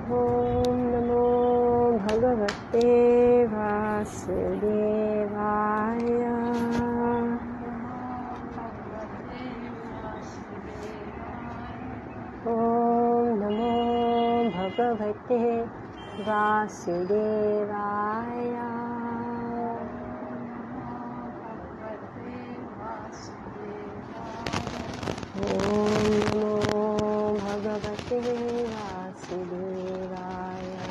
Om Namo Bhagavate Vasudevaya. Om Namo Bhagavate Vasudevaya. Om Namo Bhagavate Vasudevaya.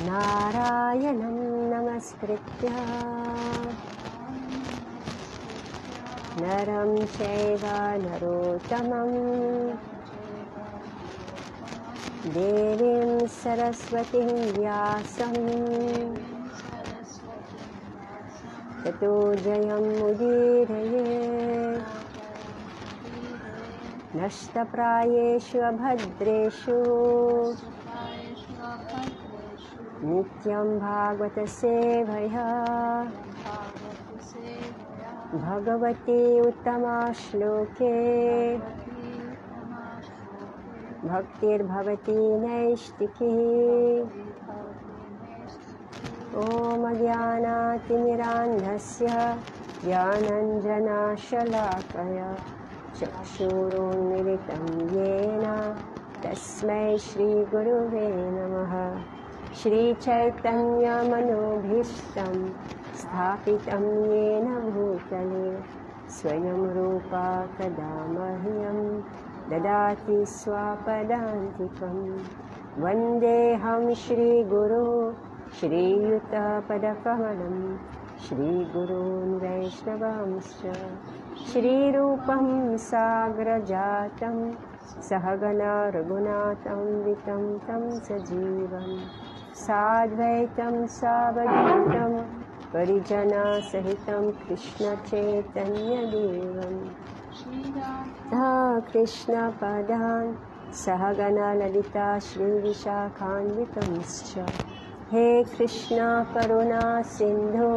Narayanam namaskritya naram chaiva narottamam devim saraswatim vyasam tato jayam udiraye nashtaprayeshu abhadreshu nityam bhagavata sevaya bhagavati uttama shloke bhaktir bhavati naishtiki. Om Ajnanatirmirandhasya Jnananjana Shalakaya Chakshurunmilitam Yena Tasmai Shri Guruve Namaha. Shri Chaitanya Manobhishtam Sthapitam Yena Bhutale Swayam Rupa Kadamahyam Dadati Swapadantikam Vandeham Shri Guru Shri Yuta Padakamalam Shri Gurun Vaishnavamscha Shri Rupam Sagrajatam Sahagana Raghunatam Vitam Tam Sajivam Sadvaitam Savadvitam Parijana Sahitam Krishna Chaitanya Devam Krishna Padan Sahagana Lalita Shri Vishakhanvitamscha. He Krishna Karuna Sindhu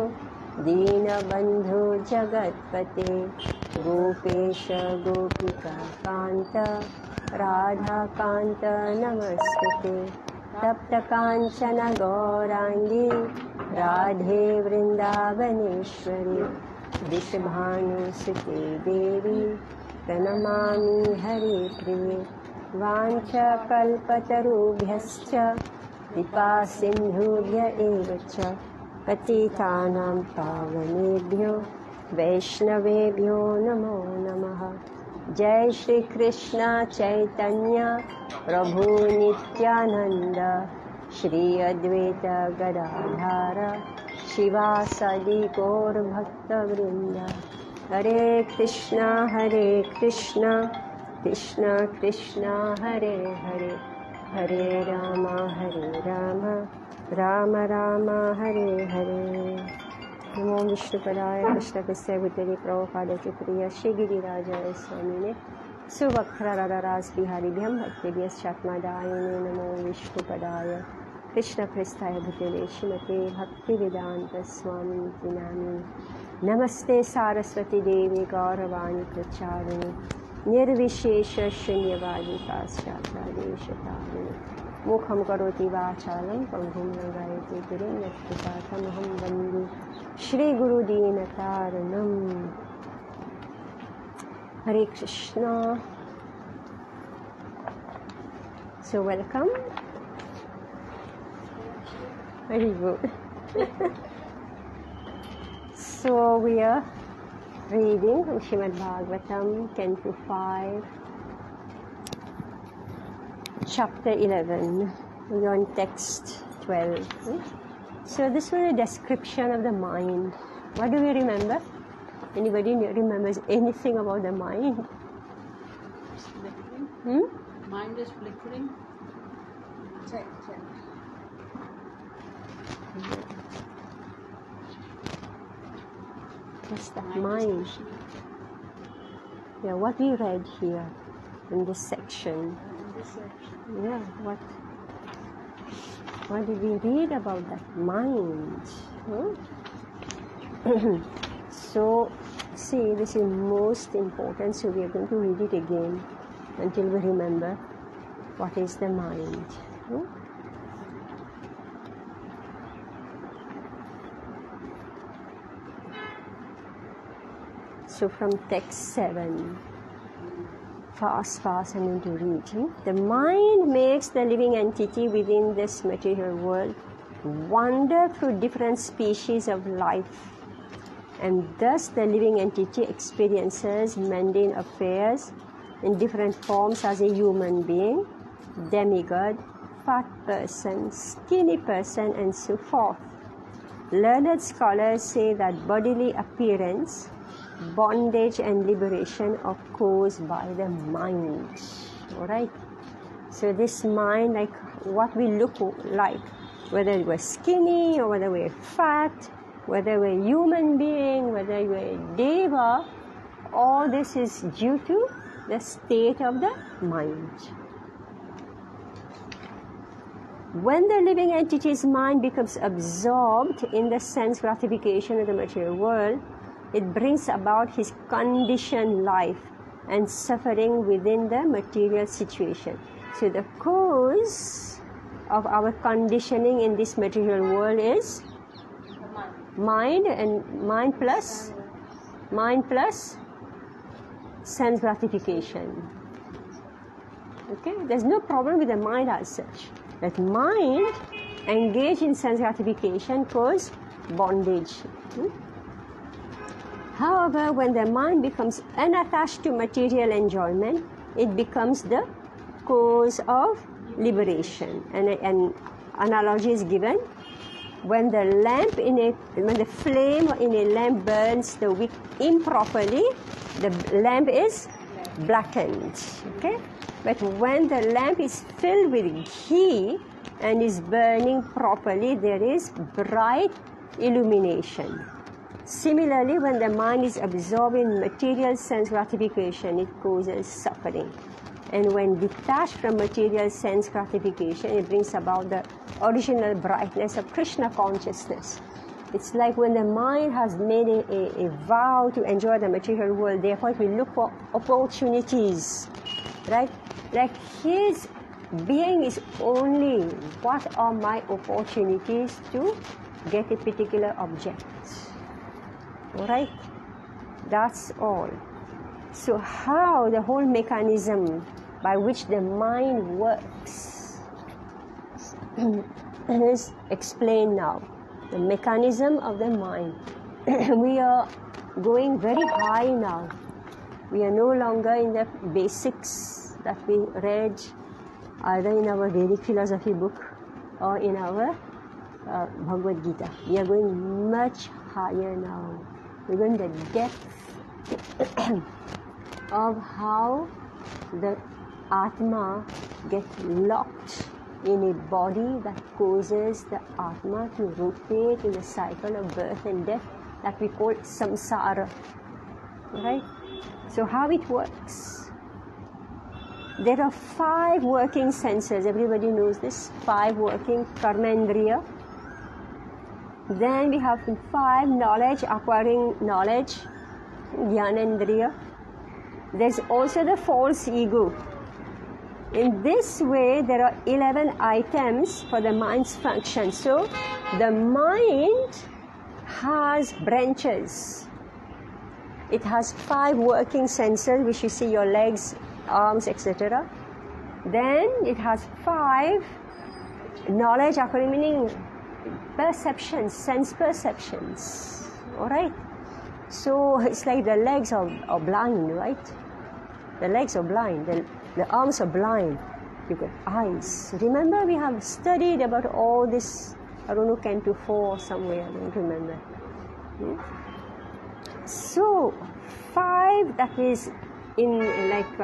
Dina Bandhu Jagatpate Gopesha Gopika Kanta Radha Kanta Namaskate Tapta Kanchana Gaurangi Radhe Vrindavaneshwari Vishabhanu Sute Devi Pranamami Hare Priye Vancha Kalpatarubhyascha Vipa Sindhubhya Evacha Patitanam Pavanebhyo Vaishnavebhyo Namo Namaha. Jai Shri Krishna Chaitanya Prabhu Nityananda Shri Advaita Gadadhara Shivasadi Gaur Bhakta Vrinda. Hare Krishna Krishna Krishna Hare Hare Hare Rama Rama Rama Hare Hare. Namo Vishnupadaya Krishna Kasya Bhutale Prabhupada ke Priya Shri Girirajaya Swami ne Suvakra Ras Bihari Bhyam Bhaktebhyas Chatmadayane Namo Vishnupadaya Krishna Prasthaya Bhutale Shrimate Bhaktivedanta Swami Nami Namaste Saraswati Devi Gauravani Pracharani Nirvishesha Shunyavadi Paschatadeshatani Mukham Karoti Vachalam Panghum Nagayati Gurum Natkipatamaham Vandu Shri Guru Dinataranam. Hare Krishna. So welcome. Very good. So we are reading from Srimad Bhagavatam 10-5, chapter 11. We are on text 12. So this was a description of the mind. What do we remember? Anybody remembers anything about the mind? flickering. Mind is flickering. Check. What's that? Mind. Yeah, what we read here in this section. Yeah, what did we read about that mind? So, see, this is most important, so we are going to read it again until we remember what is the mind. So from text 7, fast I'm going to read. The mind makes the living entity within this material world wander through different species of life, and thus the living entity experiences mundane affairs in different forms as a human being, demigod, fat person, skinny person, and so forth. Learned scholars say that bodily appearance, bondage and liberation are caused by the mind. Alright? So this mind, like what we look like, whether we're skinny or whether we're fat, whether we're human being, whether we're deva, all this is due to the state of the mind. When the living entity's mind becomes absorbed in the sense gratification of the material world, it brings about his conditioned life and suffering within the material situation. So the cause of our conditioning in this material world is mind, and mind plus sense gratification. Okay, there's no problem with the mind as such. That mind engaged in sense gratification cause bondage. However, when the mind becomes unattached to material enjoyment, it becomes the cause of liberation. And an analogy is given: when the flame in a lamp burns the wick improperly, the lamp is blackened. Okay, but when the lamp is filled with ghee and is burning properly, there is bright illumination. Similarly, when the mind is absorbed in material sense gratification, it causes suffering. And when detached from material sense gratification, it brings about the original brightness of Krishna consciousness. It's like when the mind has made a vow to enjoy the material world, therefore it will look for opportunities, right? Like his being is only, what are my opportunities to get a particular object? Alright? That's all. So how the whole mechanism by which the mind works is explained now. The mechanism of the mind. We are going very high now. We are no longer in the basics that we read either in our Vedic philosophy book or in our Bhagavad Gita. We are going much higher now. We're going to the depth of how the Atma gets locked in a body that causes the Atma to rotate in the cycle of birth and death that we call samsara. Right? So how it works? There are 5 working senses. Everybody knows this. 5 working karmendriya. Then we have 5 knowledge, acquiring knowledge, jnanendriya. There's also the false ego. In this way, there are 11 items for the mind's function. So, the mind has branches. It has 5 working senses, which you see your legs, arms, etc. Then it has 5 knowledge, acquiring, meaning perceptions, sense perceptions. Alright? So it's like the legs are blind, right? The legs are blind, the arms are blind. You've got eyes. Remember, we have studied about all this, I don't know, Canto 4 or somewhere, I don't remember. So, 5 that is in like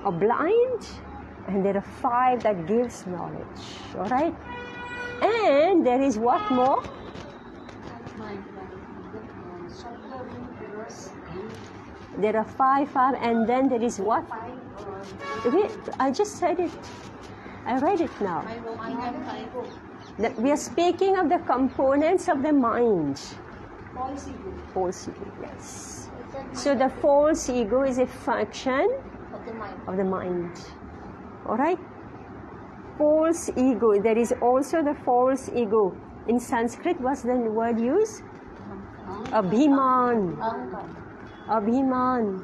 are blind, and there are 5 that gives knowledge. All right? And there is what more? There are 5, and then there is what? Wait, I just said it. I read it now. We are speaking of the components of the mind. False ego. False ego, yes. So the false ego is a function of the mind. All right? False ego. There is also the false ego. In Sanskrit, what's the word used? Abhiman. Abhiman.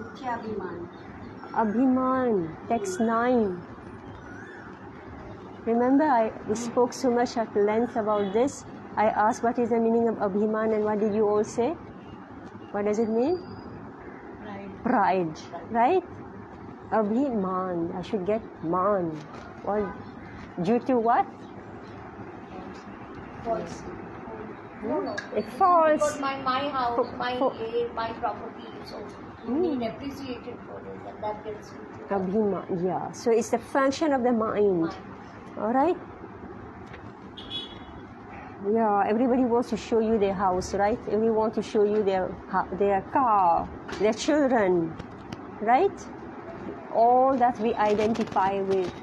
Abhiman. Text 9. Remember, we spoke so much at length about this. I asked what is the meaning of Abhiman, and what did you all say? What does it mean? Pride. Right? Abhiman. I should get man. Well, due to what? False. No. A false. Because my house, my air, my property, so you need appreciated for it, and that gets Abhiman. Yeah. So it's the function of the mind. All right? Yeah, everybody wants to show you their house, right? Everybody wants to show you their car, their children, right? All that we identify with.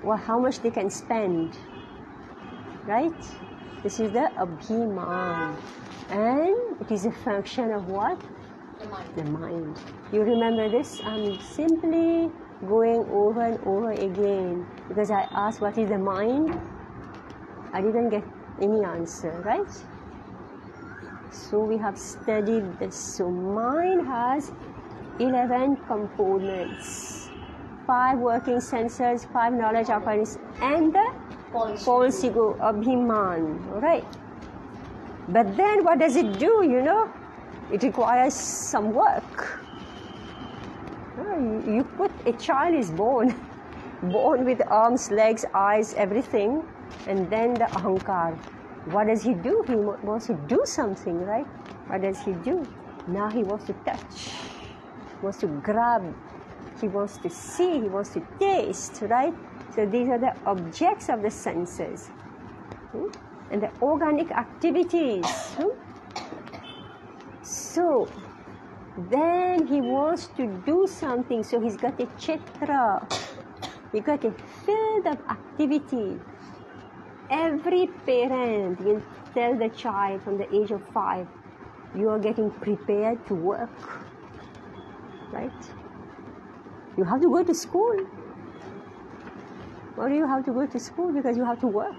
Well, how much they can spend, right? This is the Abhiman. And it is a function of what? The mind. You remember this? I'm simply going over and over again because I asked what is the mind. I didn't get any answer, right? So we have studied this. So mind has 11 components, 5 working senses, 5 knowledge apparatus, and the false ego, Abhiman. All right. But then what does it do? It requires some work. You put a child is born with arms, legs, eyes, everything, and then the ahankar. What does he do? He wants to do something, right? What does he do? Now he wants to touch, he wants to grab, he wants to see, he wants to taste, right? So these are the objects of the senses. And the organic activities. So then he wants to do something, so he's got a chetra, he got a field of activity. Every parent will tell the child from the age of 5, you are getting prepared to work, right? You have to go to school. Why do you have to go to school? Because you have to work,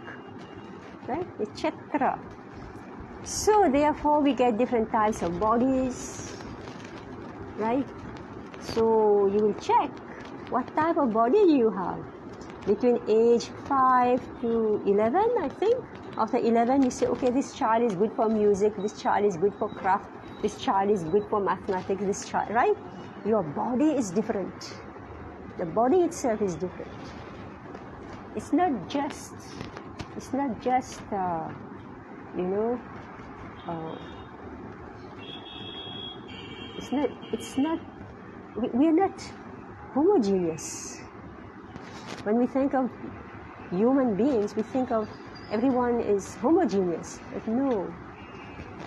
right? A chetra. So therefore we get different types of bodies, right? So you will check what type of body you have. Between age 5 to 11, I think. After 11, you say, okay, this child is good for music, this child is good for craft, this child is good for mathematics, this child, right? Your body is different. The body itself is different. It's not just we are not homogeneous. When we think of human beings, we think of everyone is homogeneous. But no,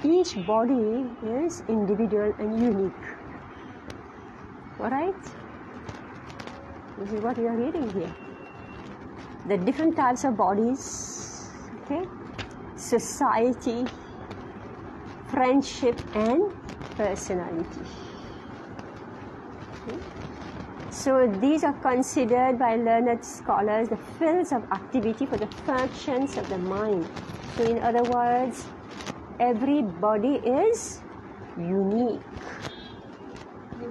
each body is individual and unique. All right? This is what we are reading here. The different types of bodies, okay? Society, friendship, and personality. Okay? So these are considered by learned scholars the fields of activity for the functions of the mind. So in other words, every body is unique.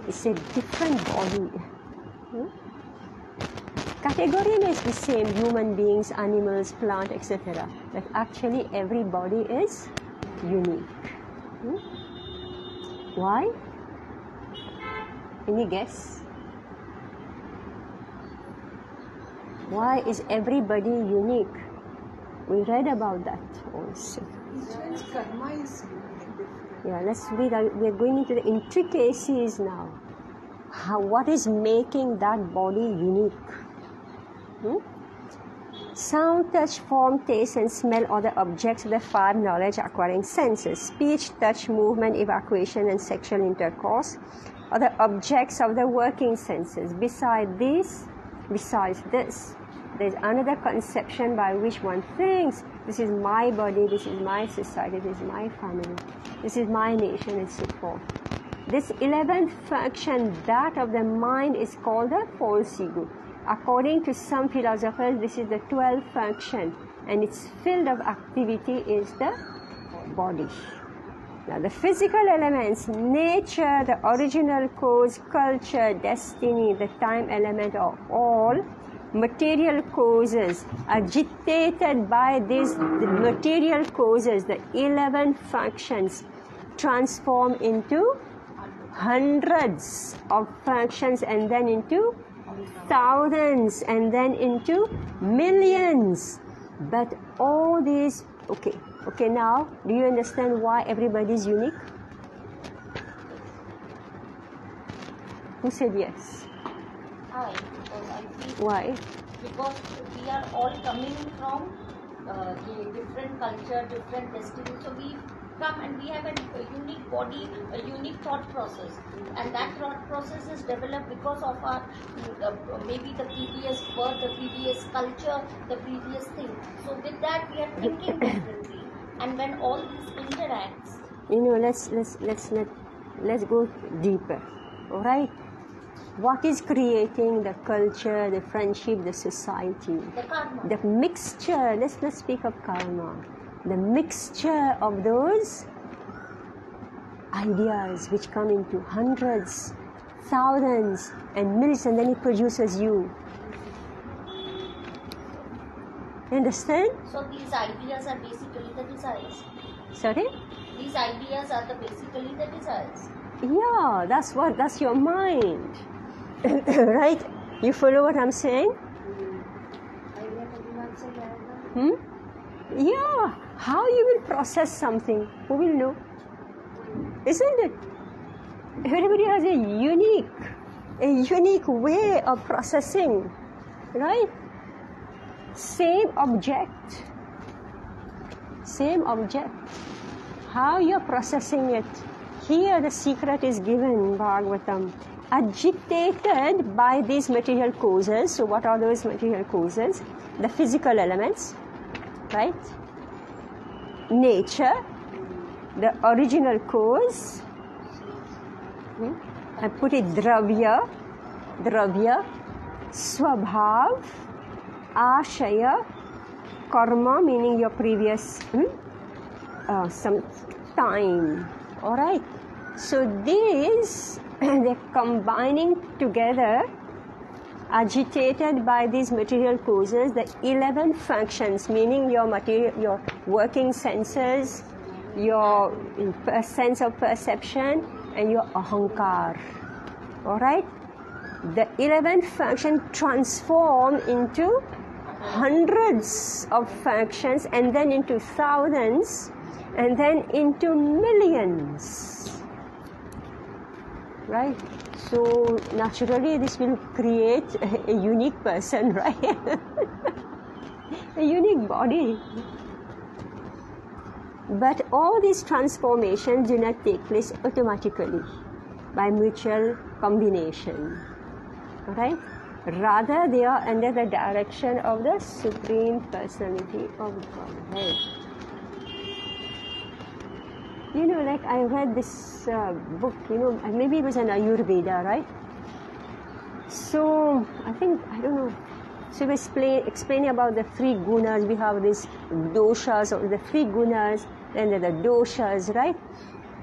It's a different body. Category is the same, human beings, animals, plant, etc. But actually every body is unique. Why? Any guess? Why is everybody unique? We read about that also. Karma is different. Yeah, let's read. We are going into the intricacies now. what is making that body unique? Sound, touch, form, taste and smell are the objects of the 5 knowledge acquiring senses. Speech, touch, movement, evacuation and sexual intercourse are the objects of the working senses. Besides this, there is another conception by which one thinks, this is my body, this is my society, this is my family, this is my nation, and so forth. This 11th function, that of the mind, is called the false ego. According to some philosophers, this is the 12th function, and its field of activity is the body. Now, the physical elements, nature, the original cause, culture, destiny, the time element are all material causes. Agitated by these material causes, the 11 functions transform into hundreds of functions, and then into thousands, and then into millions. But all these, okay, now do you understand why everybody is unique? Who said yes? Because I feel Why? because we are all coming from the different culture, different destiny. So we come and we have a unique body, a unique thought process, and that thought process is developed because of our maybe the previous birth, the previous culture, the previous thing. So with that we are thinking differently, and when all this interacts, let's go deeper. All right. What is creating the culture, the friendship, the society? the karma. The mixture, let's not speak of karma. The mixture of those ideas which come into hundreds, thousands and millions, and then it produces you. You understand? So these ideas are basically the desires. Sorry? These ideas are basically the desires. Yeah, that's your mind. Right? You follow what I'm saying? Yeah. How you will process something? Who will know? Isn't it? Everybody has a unique way of processing, right? Same object. How you're processing it. Here the secret is given, Bhagavatam. Agitated by these material causes. So what are those material causes? The physical elements, right? Nature, the original cause. I put it dravya, swabhav, ashaya, karma, meaning your previous some time. All right. So these they're combining together, agitated by these material causes, the 11 functions, meaning your working senses, your sense of perception, and your ahankar. All right? The 11 functions transform into hundreds of functions, and then into thousands, and then into millions. Right? So naturally this will create a unique person, right? A unique body. But all these transformations do not take place automatically by mutual combination. Right? Rather, they are under the direction of the Supreme Personality of Godhead. Like I read this book, maybe it was an Ayurveda, right? So, I don't know. So, we explaining about the 3 gunas. We have these doshas, or the 3 gunas, then there are the doshas, right?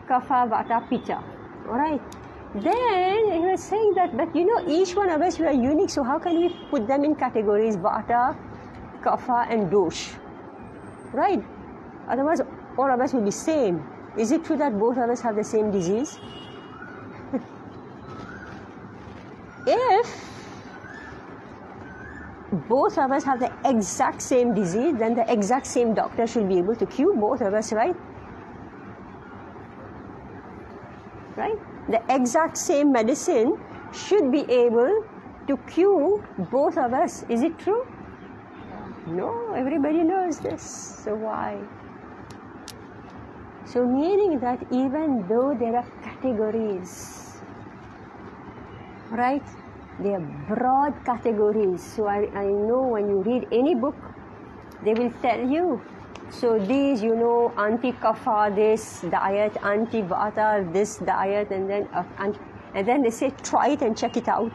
Kapha, Vata, Pitta, all right? Then, he was saying that, but each one of us, we are unique, so how can we put them in categories, Vata, Kapha and Dosh, right? Otherwise, all of us will be same. Is it true that both of us have the same disease? If both of us have the exact same disease, then the exact same doctor should be able to cure both of us, right? Right? The exact same medicine should be able to cue both of us. Is it true? No, everybody knows this. So why? So meaning that even though there are categories, right? They are broad categories. So I know when you read any book, they will tell you. So these, anti-kapha, this diet, anti-vata, this diet, and then they say, try it and check it out.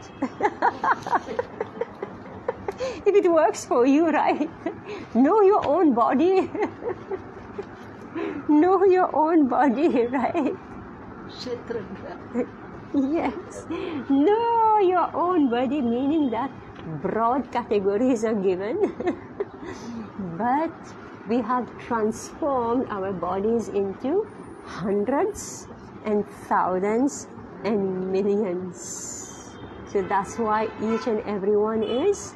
If it works for you, right? Know your own body. Know your own body, right? Yes. Know your own body, meaning that broad categories are given. But we have transformed our bodies into hundreds and thousands and millions. So that's why each and every one is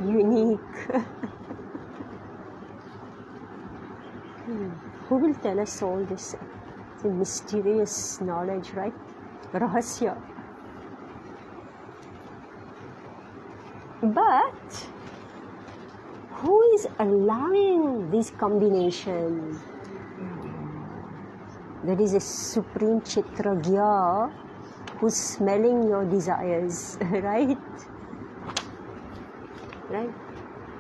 unique. Who will tell us all this? It's a mysterious knowledge, right? Rahasya. But who is allowing this combination? There is a supreme Chitragya who's smelling your desires, right? Right?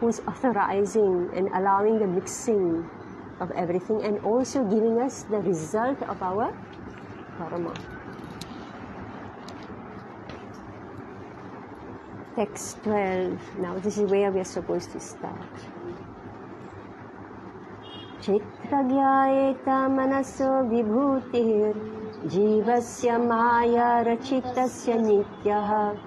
Who's authorizing and allowing the mixing of everything and also giving us the result of our karma. Text 12. Now this is where we are supposed to start. Chitragyayeta manaso vibhutir jivasya maya rachitasya nityaha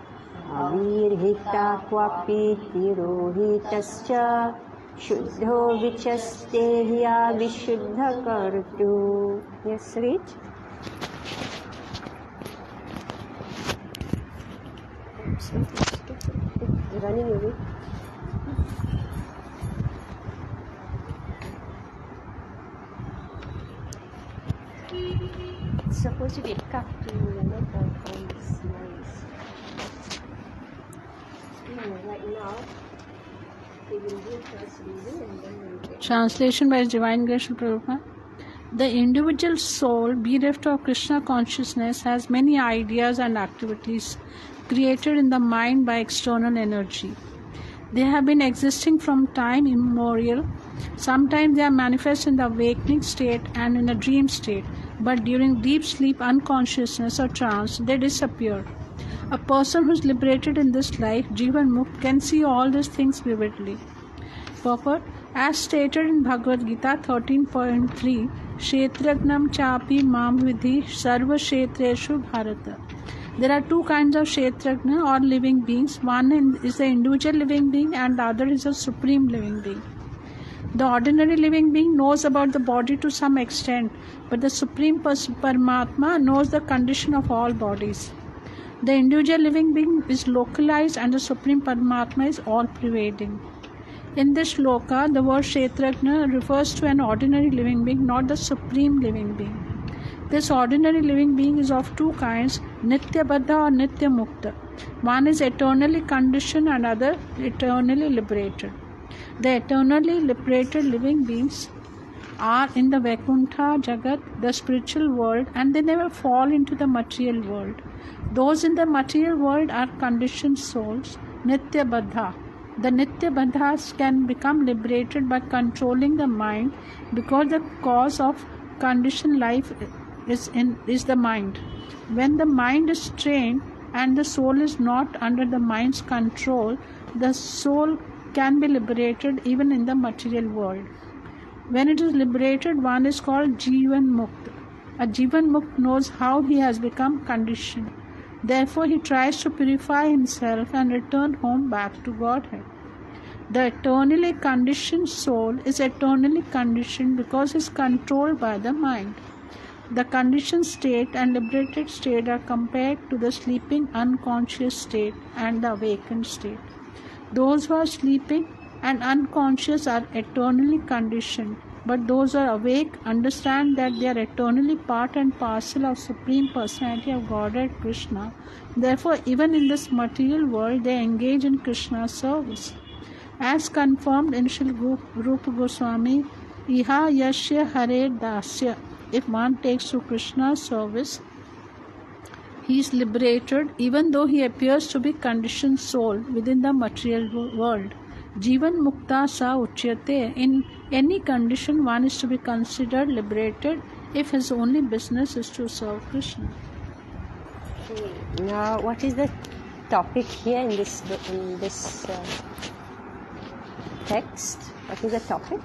avirhita kvapi tirohitasya shuddho vichastehya vishuddha kartu. Yes, read. Running away. It's supposed to be cut to all these lines. Right now, we will do first reading and then we will get. Translation by His Divine Grace Prabhupada. The individual soul, bereft of Krishna consciousness, has many ideas and activities created in the mind by external energy. They have been existing from time immemorial. Sometimes they are manifest in the awakening state and in a dream state, but during deep sleep, unconsciousness or trance, they disappear. A person who is liberated in this life, Jivan Mukta, can see all these things vividly. Purport: as stated in Bhagavad Gita 13.3, Kshetragnam chapi mam vidhi sarva kshetreshu bharata. There are two kinds of Kshetragna or living beings. One is the individual living being and the other is a supreme living being. The ordinary living being knows about the body to some extent, but the supreme Paramatma knows the condition of all bodies. The individual living being is localized and the supreme Paramatma is all-pervading. In this shloka, the word Kshetragna refers to an ordinary living being, not the supreme living being. This ordinary living being is of two kinds, Nitya Baddha or Nitya Mukta. One is eternally conditioned and other eternally liberated. The eternally liberated living beings are in the Vaikuntha Jagat, the spiritual world, and they never fall into the material world. Those in the material world are conditioned souls, Nitya Baddha. The Nitya Baddhas can become liberated by controlling the mind because the cause of conditioned life is the mind. When the mind is trained and the soul is not under the mind's control, the soul can be liberated even in the material world. When it is liberated, one is called Jivan Mukta. A Jivan Mukta knows how he has become conditioned. Therefore, he tries to purify himself and return home back to Godhead. The eternally conditioned soul is eternally conditioned because it is controlled by the mind. The conditioned state and liberated state are compared to the sleeping unconscious state and the awakened state. Those who are sleeping and unconscious are eternally conditioned, But those who are awake understand that they are eternally part and parcel of Supreme Personality of Godhead Krishna. Therefore, even in this material world, they engage in Krishna's service. As confirmed in Srila Rupa Goswami, Iha Yashya Hare Dasya. If one takes to Krishna's service, he is liberated even though he appears to be conditioned soul within the material world. Jivan Mukta Sa Uchyate. In any condition, one is to be considered liberated if his only business is to serve Krishna. Now, what is the topic here in this text? What is the topic?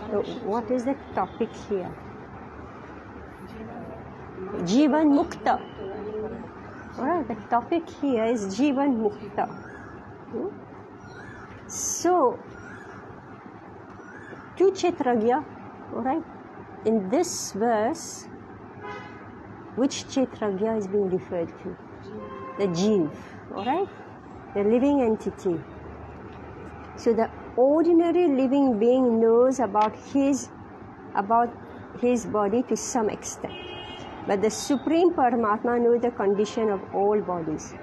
So what is the topic here? Jivan Mukta. Alright, the topic here is Jivan Mukta. So, to Kshetragya, alright, in this verse, which Kshetragya is being referred to? The Jiv, alright, the living entity. So the ordinary living being knows about his body to some extent. But the Supreme Paramatma knows the condition of all bodies.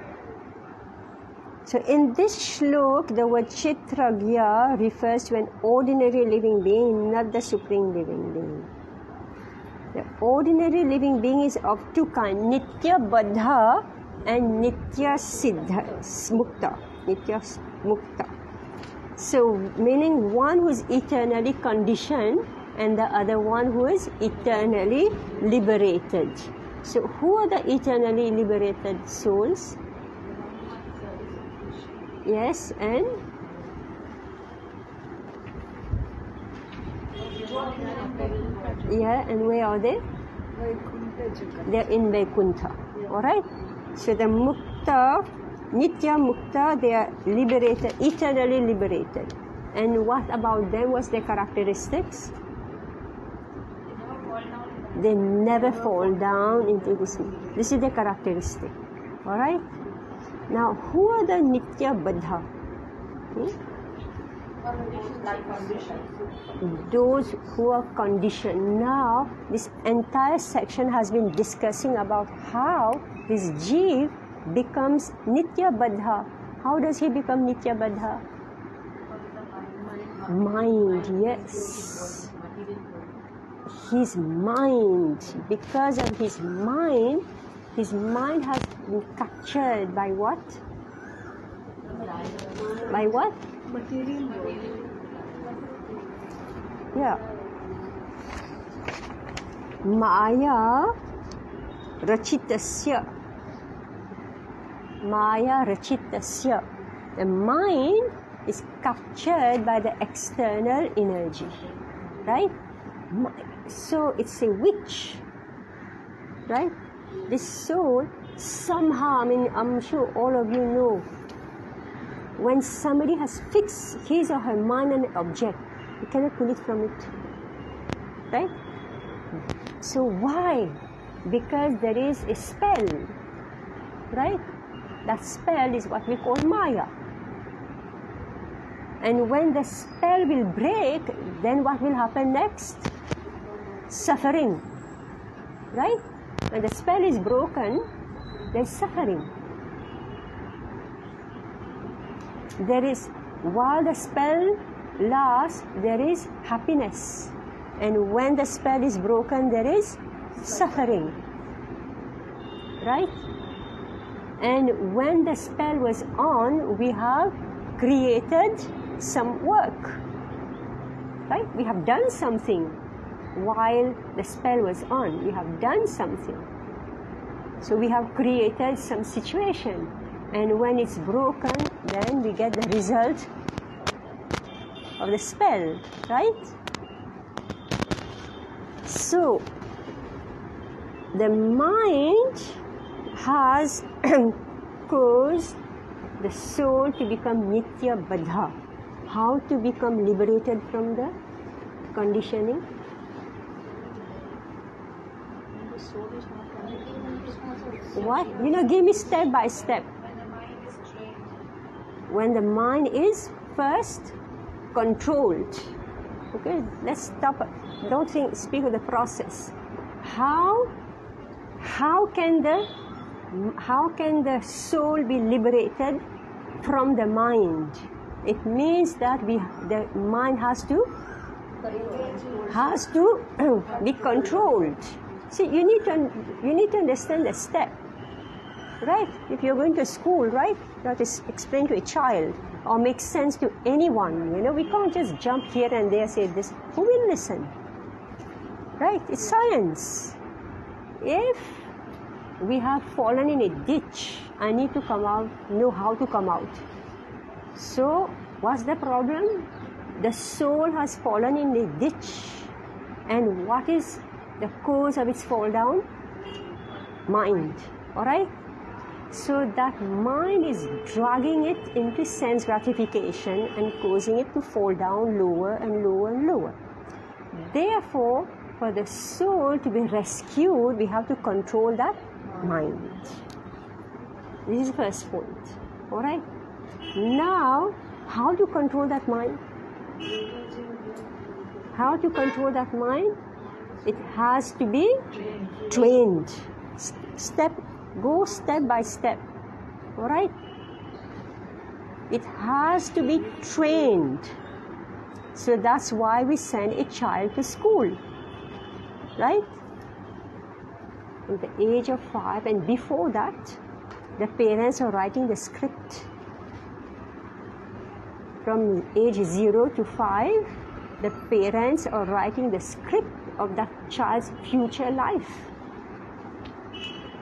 So in this shlok, the word Kshetragya refers to an ordinary living being, not the Supreme living being. The ordinary living being is of two kinds, Nitya Baddha and Nitya Siddha, Mukta. Nitya Mukta. So meaning one who is eternally conditioned and the other one who is eternally liberated. So who are the eternally liberated souls? Yes, and yeah, and where are they? They are in Vaikuntha. Alright? So the Mukta, Nitya Mukta, they are liberated, eternally liberated. And what about them? What's their characteristics? They never fall down into this. This is their characteristic. Alright? Now, who are the Nitya Baddha? Those who are conditioned. Now, this entire section has been discussing about how this Jeev becomes Nitya Baddha. How does he become Nitya Baddha? Mind, yes. His mind, because of his mind has been captured by what? By what? Material world. Yeah. Maya Rachitasya. Maya Rachitasya. The mind is captured by the external energy. Right? So it's a witch. Right? This soul, somehow, I mean, I'm sure all of you know, when somebody has fixed his or her mind on an object, you cannot pull it from it. Right? So why? Because there is a spell. Right? That spell is what we call Maya. And when the spell will break, then what will happen next? Suffering. Right? When the spell is broken, there is suffering. There is, while the spell lasts, there is happiness. And when the spell is broken, there is suffering. Right? And when the spell was on, we have created some work. Right? We have done something while the spell was on. We have done something. So we have created some situation. And when it's broken, then we get the result of the spell. Right? So, the mind has caused the soul to become Nitya Baddha. How to become liberated from the conditioning? What? Give me step by step. When the mind is first controlled. Okay, let's stop. Don't speak of the process. How can the soul be liberated from the mind? It means that the mind has to be controlled. See, you need to understand the step, right? If you're going to school, right, you have to explain to a child or make sense to anyone. We can't just jump here and there, say this. Who will listen? Right? It's science. If we have fallen in a ditch, I need to come out, know how to come out. So, what's the problem? The soul has fallen in a ditch. And what is the cause of its fall down? Mind. Alright? So that mind is dragging it into sense gratification and causing it to fall down lower and lower and lower. Therefore, for the soul to be rescued, we have to control that mind. This is the first point. Alright? Now, how to control that mind? How to control that mind? It has to be trained. Go step by step. Alright? It has to be trained. So that's why we send a child to school. Right? At the age of 5, and before that, the parents are writing the script. From age 0 to 5, the parents are writing the script of that child's future life.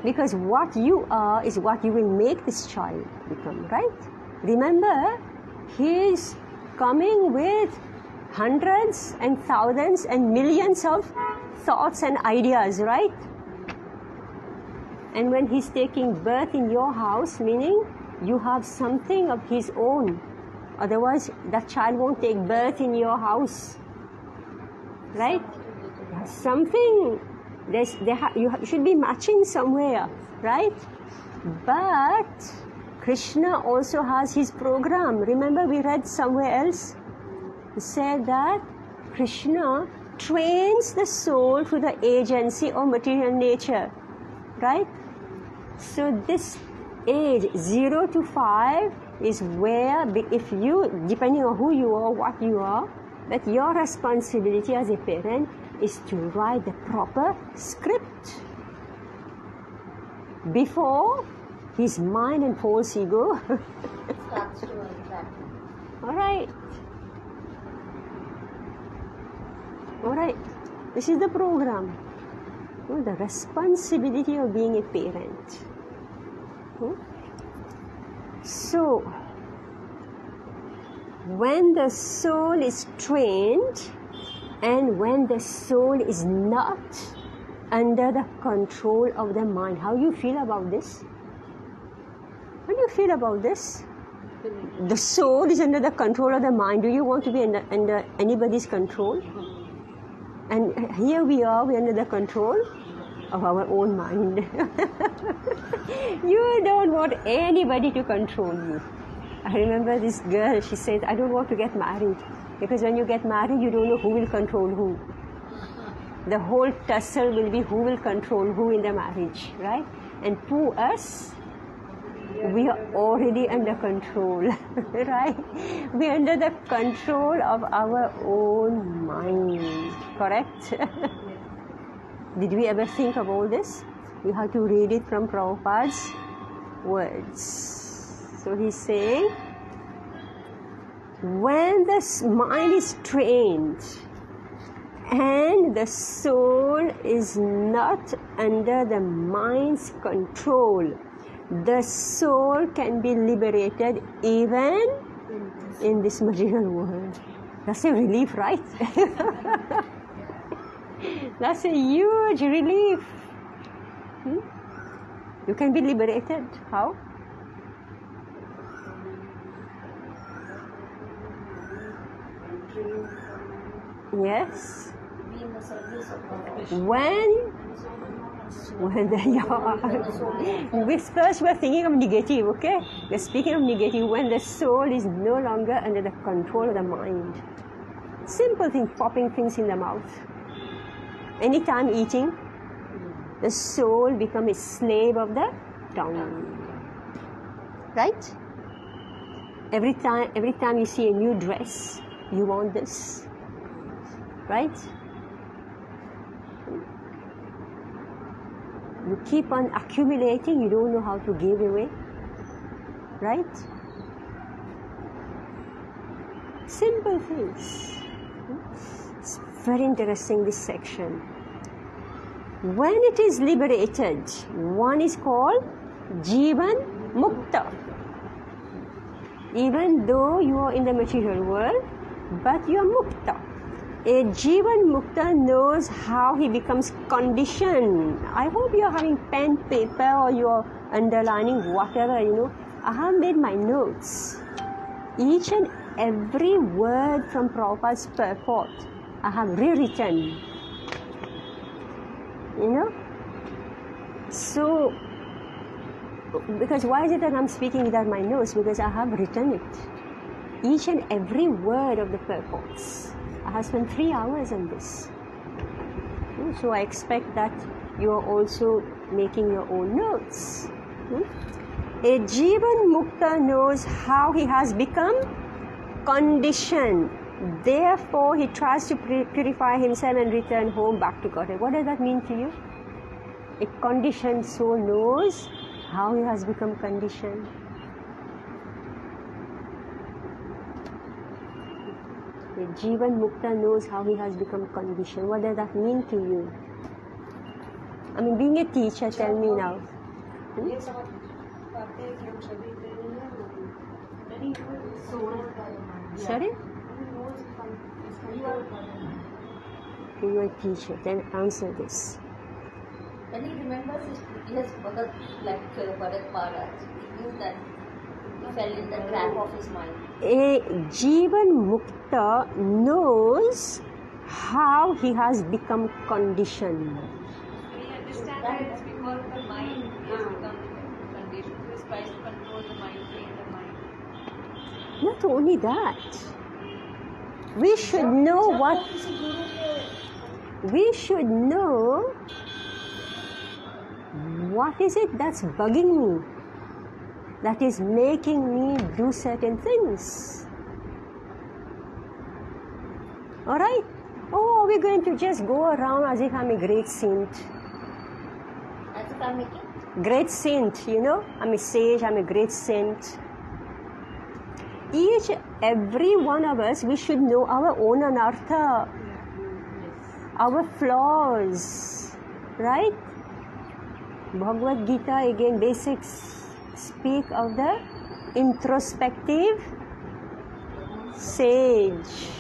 Because what you are is what you will make this child become, right? Remember, he is coming with hundreds and thousands and millions of thoughts and ideas, right? And when he's taking birth in your house, meaning you have something of his own. Otherwise, that child won't take birth in your house, right? Something, you should be matching somewhere, right? But Krishna also has his program. Remember, we read somewhere else, he said that Krishna trains the soul through the agency of material nature, right? So this age 0 to 5 is where, if you, depending on who you are, what you are, that your responsibility as a parent is to write the proper script before his mind and false ego starts to attract. Alright. Alright. This is the program. The responsibility of being a parent. So, when the soul is trained and when the soul is not under the control of the mind, how do you feel about this? How do you feel about this? The soul is under the control of the mind. Do you want to be under anybody's control? And here we are, we're under the control of our own mind. You don't want anybody to control you. I remember this girl, she said, I don't want to get married. Because when you get married, you don't know who will control who. The whole tussle will be who will control who in the marriage, right? And to us, we are already under control, right? We are under the control of our own mind, correct? Did we ever think of all this? You have to read it from Prabhupada's words. So he's saying, when the mind is trained and the soul is not under the mind's control, the soul can be liberated even in this material world. That's a relief, right? That's a huge relief. You can be liberated. How? Yes. Be in the service of God. First we're thinking of negative, okay? We're speaking of negative when the soul is no longer under the control of the mind. Simple thing, popping things in the mouth. Anytime eating, the soul becomes a slave of the tongue. Right? Every time you see a new dress, you want this. Right? You keep on accumulating, you don't know how to give away. Right? Simple things. It's very interesting, this section. When it is liberated, one is called Jivan Mukta. Even though you are in the material world, but you are Mukta. A Jivan Mukta knows how he becomes conditioned. I hope you are having pen, paper, or you are underlining whatever, I have made my notes. Each and every word from Prabhupada's purport, I have rewritten. So, because why is it that I'm speaking without my notes? Because I have written it. Each and every word of the purports. I have spent 3 hours on this. So I expect that you are also making your own notes. A Jivan Mukta knows how he has become conditioned. Therefore, he tries to purify himself and return home back to Godhead. What does that mean to you? A conditioned soul knows how he has become conditioned. A Jivan Mukta knows how he has become conditioned. What does that mean to you? I mean, being a teacher, tell me now. Sorry? You are a teacher, then answer this. When he remembers his Bhagat, like Bharat Maharaj, he knew that he fell in the trap of his mind. A Jivan Mukta knows how he has become conditioned. We understand that it's because the mind has become conditioned. He tries to control the mind, train the mind. Not only that, we should know what is it that's bugging me, that is making me do certain things. Alright? Oh, are we going to just go around as if I'm a great saint? As if I'm making? Great saint, I'm a sage, I'm a great saint. Every one of us, we should know our own anartha, our flaws, right? Bhagavad Gita, again, basics speak of the introspective sage.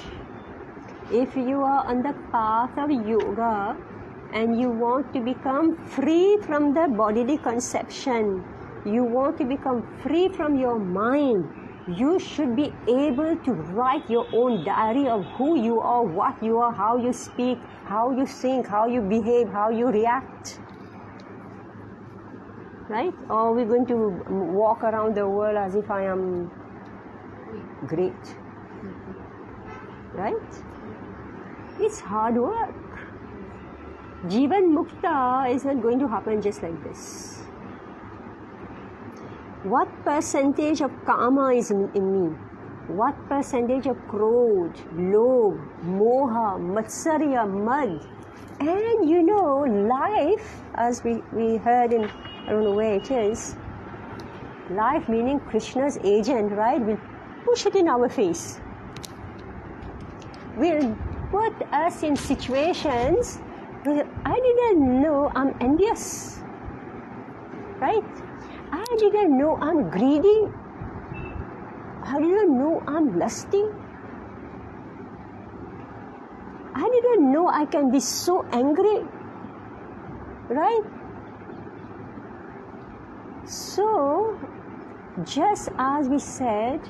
If you are on the path of yoga and you want to become free from the bodily conception, you want to become free from your mind, you should be able to write your own diary of who you are, what you are, how you speak, how you think, how you behave, how you react. Right? Or we're going to walk around the world as if I am great. Right? It's hard work. Jivan Mukta is not going to happen just like this. What percentage of karma is in me? What percentage of krodh, lobh, moha, matsarya, mad? And life, as we heard in, I don't know where it is, life meaning Krishna's agent, right, will push it in our face. Will put us in situations where I didn't know I'm envious, right? I didn't know I'm greedy. I didn't know I'm lusty. I didn't know I can be so angry, right? So, just as we said,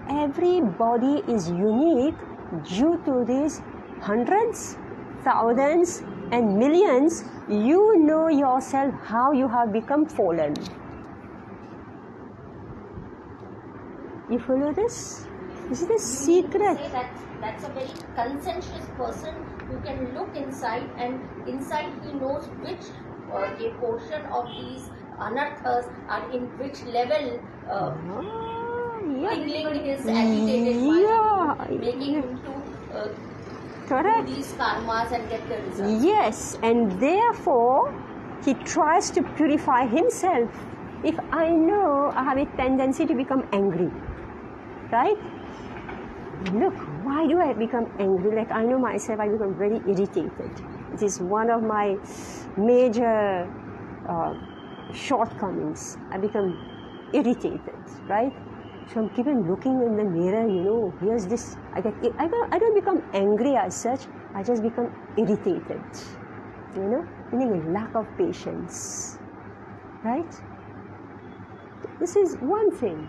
every body is unique due to these hundreds, thousands, and millions, you know yourself how you have become fallen. You follow this? This is the secret. Say that's a very conscientious person who can look inside, and inside he knows which a portion of these anarthas are in which level tingling his agitated mind, making him to Correct. do these karmas and get the results. Yes, and therefore he tries to purify himself. If I know I have a tendency to become angry, right? Look, why do I become angry? Like I know myself, I become very irritated. It is one of my major shortcomings. I become irritated, right? So I'm keeping looking in the mirror, here's this. I don't become angry as such, I just become irritated, meaning a lack of patience, right? This is one thing,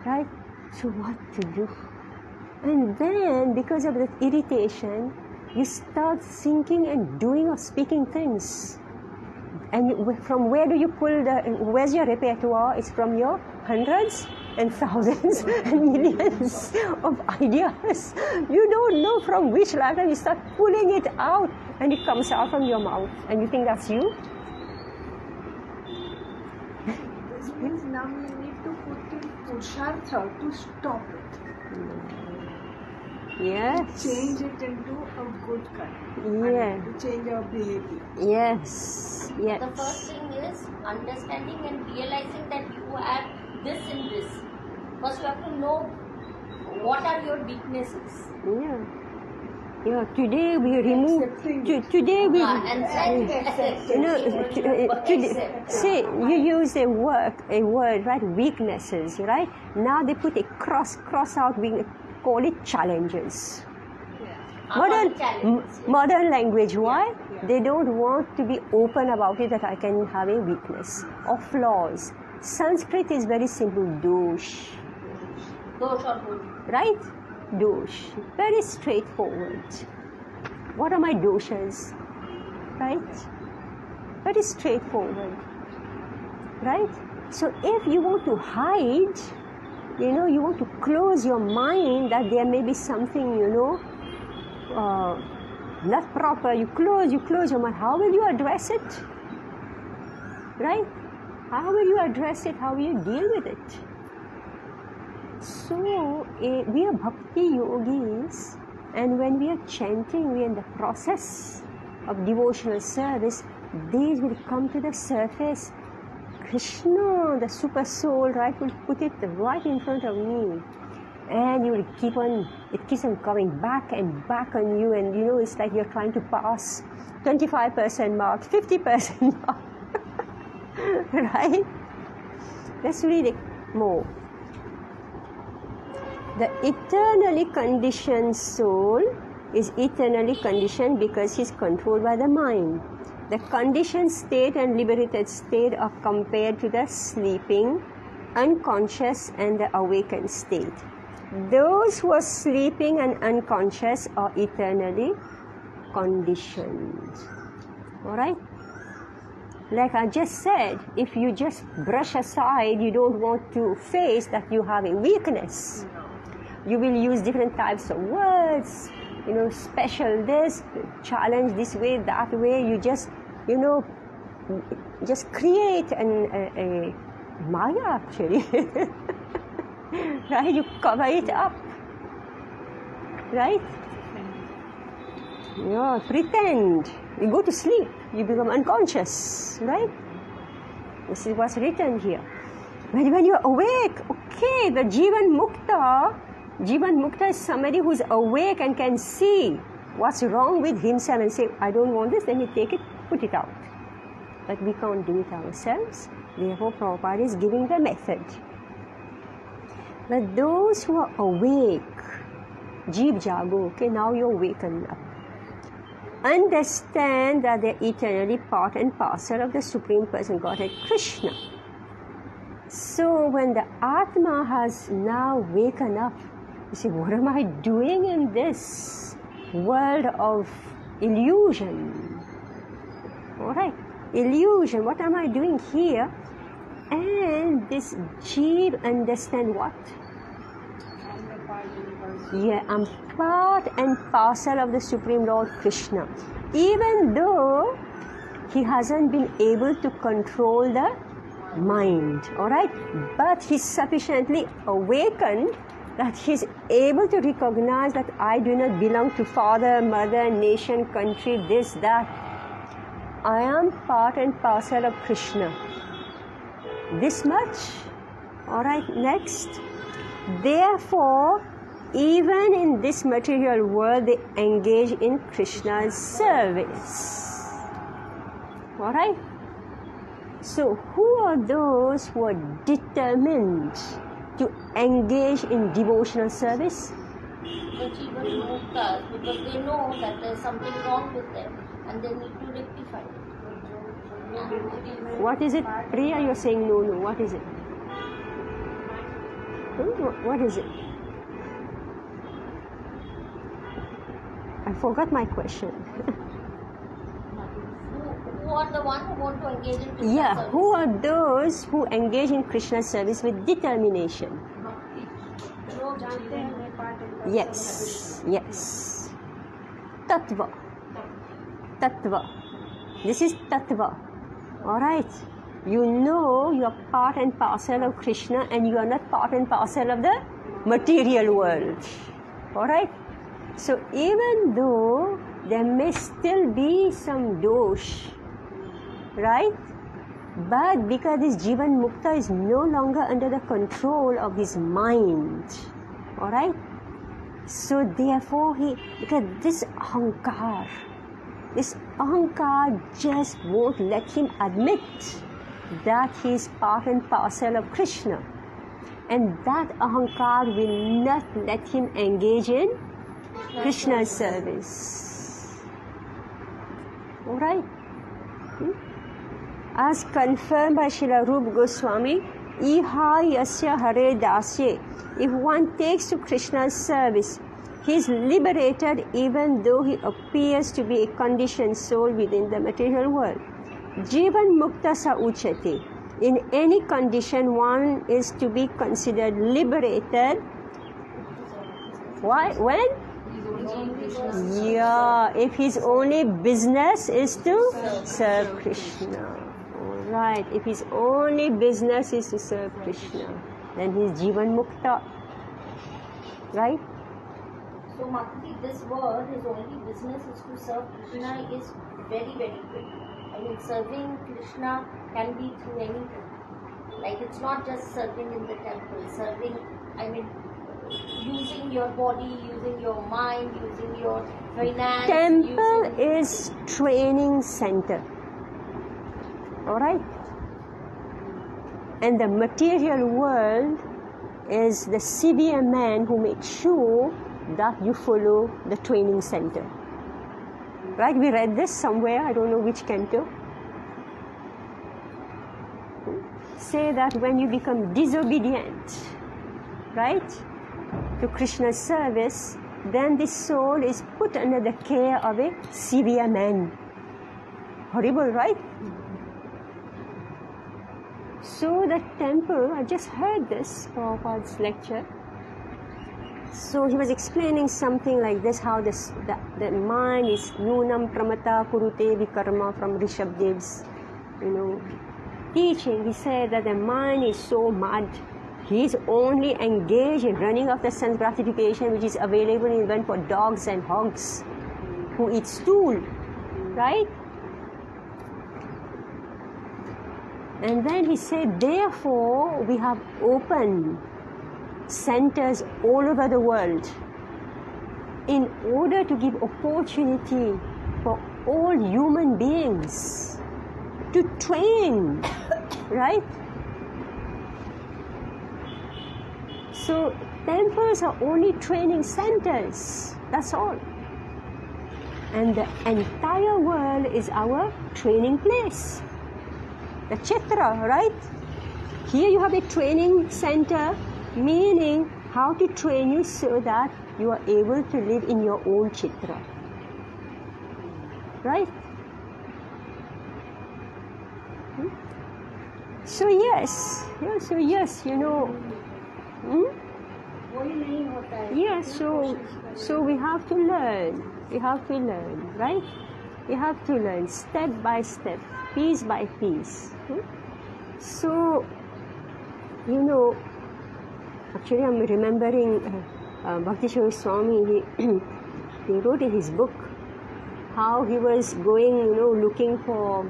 right? So what to do? And then because of that irritation, you start thinking and doing or speaking things. And from where do you pull where's your repertoire? It's from your hundreds and thousands and millions of ideas. You don't know from which lifetime. You start pulling it out and it comes out from your mouth. And you think that's you? This means now you need to put in Purushartha to stop it. Yes. Change it into a good kind. Yeah. To change our behavior. Yes. Yes. The first thing is understanding and realizing that you have this in this. First you have to know what are your weaknesses. Yeah. Yeah. Today we remove. Today we. And Today, say you use a word, right? Weaknesses, right? Now they put a cross out weakness. Call it challenges. Modern language. Why? They don't want to be open about it that I can have a weakness or flaws. Sanskrit is very simple. Dosh. Dosh or good. Right? Dosh. Very straightforward. What are my doshas? Right? Very straightforward. Right? So if you want to hide, you want to close your mind that there may be something, not proper. You close your mind. How will you address it? Right? How will you address it? How will you deal with it? So, we are bhakti yogis, and when we are chanting, we are in the process of devotional service, these will come to the surface. Krishna, the super soul, right, will put it right in front of me, and you will it keeps on coming back and back on you, and it's like you're trying to pass 25% mark, 50% mark, right? Let's read it more. The eternally conditioned soul is eternally conditioned because he's controlled by the mind. The conditioned state and liberated state are compared to the sleeping, unconscious and the awakened state. Those who are sleeping and unconscious are eternally conditioned. Alright? Like I just said, if you just brush aside, you don't want to face that you have a weakness. You will use different types of words, special this, challenge this way, that way. You just, just create a Maya actually. Right? You cover it up. Right? Yeah, pretend. You go to sleep. You become unconscious. Right? This is what's written here. When you are awake, okay, the Jivan Mukta is somebody who's awake and can see what's wrong with himself and say, I don't want this, then you take it, put it out. But we can't do it ourselves. Therefore, Prabhupada is giving the method. But those who are awake, Jeev Jago, okay, now you're wakened up. Understand that they're eternally part and parcel of the Supreme Person Godhead, Krishna. So when the Atma has now waken up, you say, what am I doing in this world of illusion. Alright, illusion. What am I doing here? And this jeev understand what? Yeah, I'm part and parcel of the Supreme Lord Krishna. Even though he hasn't been able to control the mind, alright? But he's sufficiently awakened that he's able to recognize that I do not belong to father, mother, nation, country, this, that. I am part and parcel of Krishna. This much. Alright, next. Therefore, even in this material world, they engage in Krishna's service. Alright? So, who are those who are determined to engage in devotional service? The Jivan Muktas, because they know that there is something wrong with them and they need to rectify it. What is it? Priya, you're saying no. What is it? What is it? I forgot my question. Who are the ones who want to engage in Krishna Yeah, service? who are those who engage in Krishna service with determination? Yes. Tattva. This is Tattva. Alright. You know you are part and parcel of Krishna and you are not part and parcel of the material world. Alright. So even though there may still be some dosh, right? But because this Jivan Mukta is no longer under the control of his mind, alright? So therefore because this ahankar just won't let him admit that he is part and parcel of Krishna. And that ahankar will not let him engage in Krishna's service. Alright? As confirmed by Srila Rupa Goswami, Iha Yasya Hare Dasye, if one takes to Krishna's service, he is liberated even though he appears to be a conditioned soul within the material world. Jivan Mukta Sa Uchate. In any condition, one is to be considered liberated. Why? When? Yeah, if his only business is to serve Krishna. Alright, if his only business is to serve Krishna, then he is Jivan Mukta. Right? So Mataji, this word, his only business is to serve Krishna is very, very good. I mean, serving Krishna can be through anything. Like, it's not just serving in the temple. Serving, I mean, using your body, using your mind, using your finance. Temple is training center. Alright? And the material world is the severe man who makes sure that you follow the training center. Right? We read this somewhere, I don't know which canto. Say that when you become disobedient, right, to Krishna's service, then the soul is put under the care of a severe man. Horrible, right? So the temple, I just heard this Prabhupada's lecture. So he was explaining something like this, how the mind is Nunam Pramata Kurute Vikarma from Rishabdev's, teaching. He said that the mind is so mad. He is only engaged in running after sense gratification, which is available even for dogs and hogs who eat stool, right? And then he said, therefore, we have opened centers all over the world in order to give opportunity for all human beings to train, right? So temples are only training centers, that's all. And the entire world is our training place. The Chitra, right? Here you have a training center, meaning how to train you so that you are able to live in your own Chitra. right? So yes, you know. Yeah, so we have to learn. Right? We have to learn step by step, piece by piece. So, you know, actually I'm remembering Bhakti Swami, he wrote in his book how he was going, you know, looking for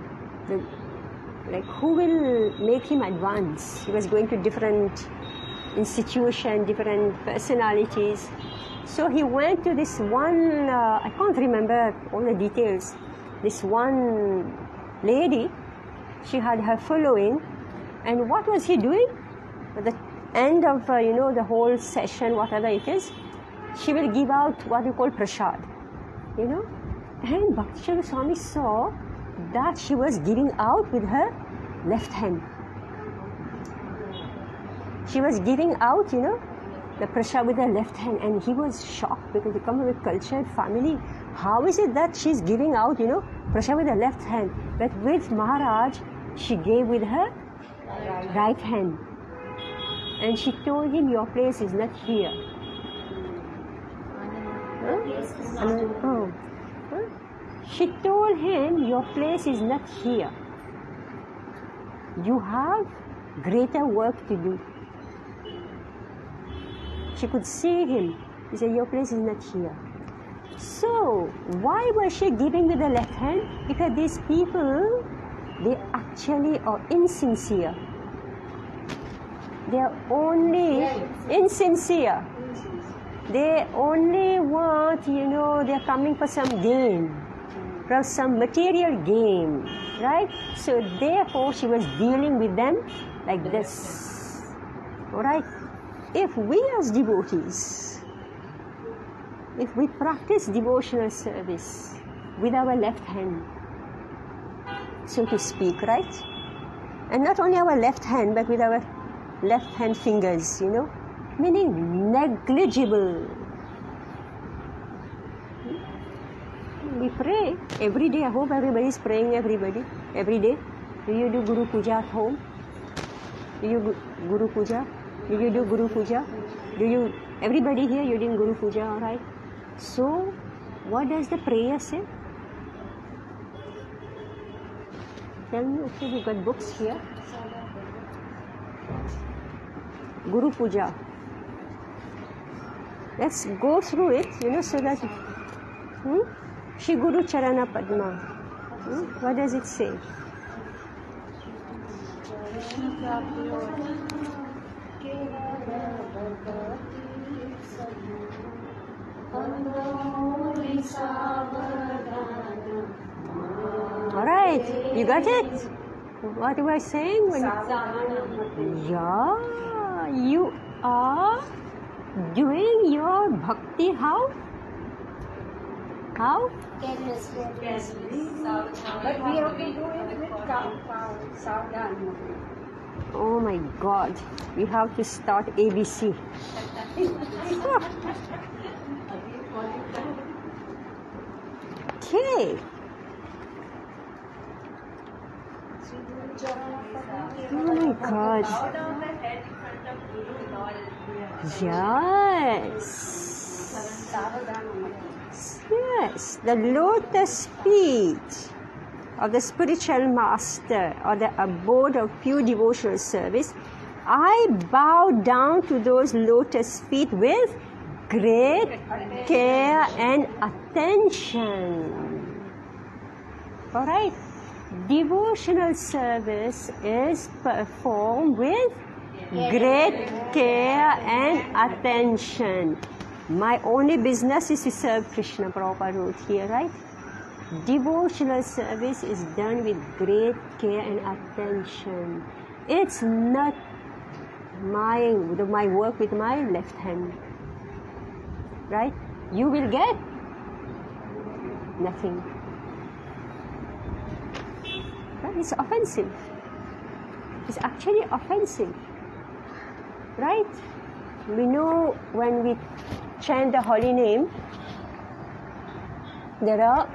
the, like, who will make him advance. He was going to different institutions, different personalities. So he went to this one, I can't remember all the details, this one lady, she had her following, and what was he doing? At the end of, you know, the whole session, whatever it is, she will give out what we call prasad, you know. And Bhakti Swami saw that she was giving out with her left hand. She was giving out, you know, the prasad with her left hand, and he was shocked because he comes from a cultured family. How is it that she's giving out, you know, prasad with her left hand, but with Maharaj, she gave with her right hand. And she told him, your place is not here. She told him, your place is not here. You have greater work to do. She could see him. He said, your place is not here. So, why was she giving with the left hand? Because these people, they actually are insincere. They are only insincere. They only want, you know, they are coming for some gain, for some material gain, right? So therefore she was dealing with them like this. Alright? If we as devotees, if we practice devotional service with our left hand, so to speak, right? And not only our left hand, but with our left hand fingers, you know, meaning negligible. We pray every day. I hope everybody is praying every day. Do you do Guru Puja at home? Do you Guru Puja? Do you do Guru Puja? Everybody here, you're doing Guru Puja, alright? So, what does the prayer say? Tell me, okay, we got books here. Guru Puja. Let's go through it, you know, so that Shri Guru Charana Padma. What does it say? Alright, you got it? What am I saying? Yeah, you are doing your bhakti how? How? Carelessly. But we have to do it with sadhana. Oh my God, we have to start ABC. Okay. Oh my God. Bow down the head in front of Guru with all. Yes. Yes. The lotus feet of the spiritual master or the abode of pure devotional service, I bow down to those lotus feet with great care and attention. Alright? Devotional service is performed with great care and attention. My only business is to serve Krishna. Prabhupada wrote here, right? Devotional service is done with great care and attention. It's not my work with my left hand, right? You will get nothing. Right? It's offensive. It's actually offensive, right? We know when we chant the holy name, there are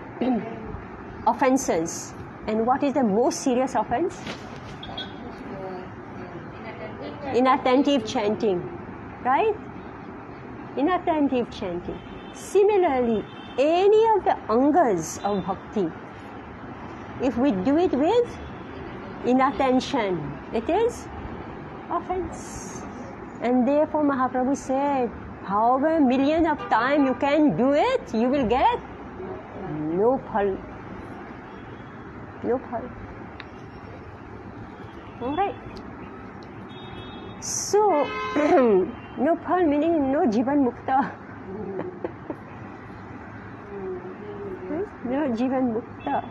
offenses. And what is the most serious offense? Inattentive chanting, right? Inattentive chanting. Similarly, any of the angas of bhakti, if we do it with inattention, it is offense. And therefore Mahaprabhu said, however million of times you can do it, you will get no phal. No phal. Alright. So, no phal meaning no jivan mukta. No jivan mukta.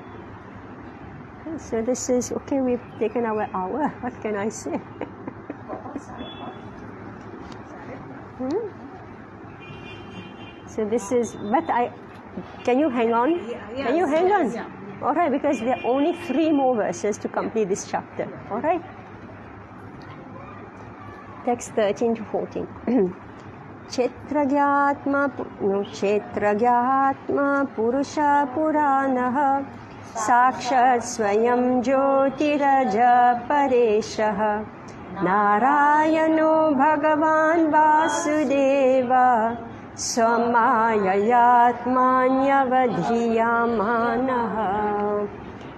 So this is, okay, we've taken our hour. What can I say? So this is, but can you hang on? Can you hang on? Yeah. Alright, because there are only 3 more verses to complete this chapter. Alright? Text 13 to 14. Chetragyatma purusha puranaha sakshat swayam jyotiraja pareshah narayano bhagavan vasudeva Swamayayatmanyavadhiyamanah